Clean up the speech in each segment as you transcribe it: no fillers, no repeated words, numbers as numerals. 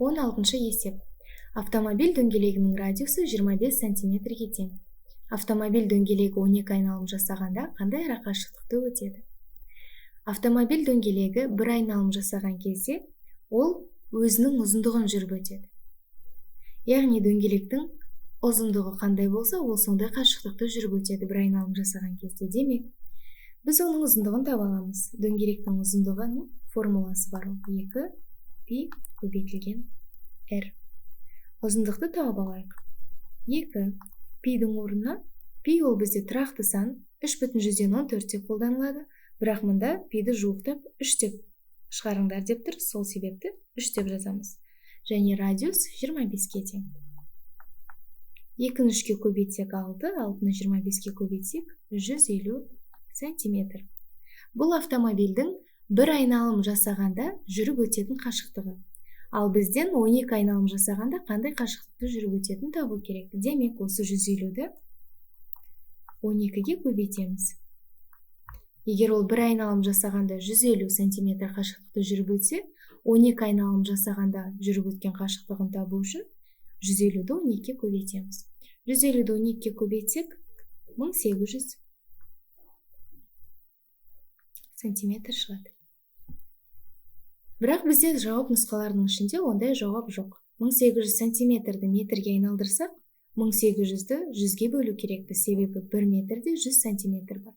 16 есеп. Автомобиль дөңгелегінің радиусы 25 сантиметрге тең. Автомобиль дөңгелегі 12 айналым жасағанда қандай арақашықтықты өтеді? Автомобиль дөңгелегі бір айналым жасаған кезде ол өзінің ұзындығын жүріп өтеді. Яғни дөңгелектің ұзындығы қандай болса, ол сондай қашықтықты жүріп өтеді бір айналым жасаған кезде. Демек, біз оның ұзындығын таба аламыз. Дөңгелектің ұзындығының формуласы бар, 2 пи көбейтілген r. Ұзындықты тауып алайық. 2 пидің орнына, пи ол бізде тұрақты сан 3,14 деп қолданылады, бірақ мұнда пиді жуықтап 3 деп шығарыңдар деп тұр, сол себепті 3 деп жазамыз. Және радиус 25-ке тең. 2-ні 3-ке көбейтсек 6, 6-ны 25-ке көбейтсек 150 сантиметр. Бұл автомобильдің бір айналым жасағанда жүріп өтетін қашықтығы. Ал бізден 12 айналым жасағанда қандай қашықтықты жүріп өтетін табу керек. Демек, осы 150-ді 12-ге көбейтеміз. Егер ол бір айналым жасағанда 150 сантиметр қашықтықты жүріп өтсе, 12 айналым жасағанда жүріп өткен қашықтығын табу үшін 150-ді 12-ге көбейтеміз. 150-ді 12-ге көбейтсек 1800 сантиметр шығады. Бірақ бізде жауап нұсқаларының ішінде ондай жауап жоқ. 1800 сантиметрді метрге айналдырсақ, 1800-ді 100-ге бөлу керекті, себебі 1 метрде 100 сантиметр бар.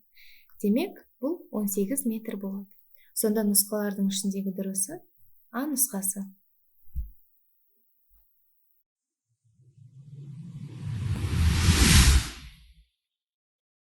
Демек, бұл 18 метр болады. Сонда нұсқалардың ішіндегі дұрысы А нұсқасы.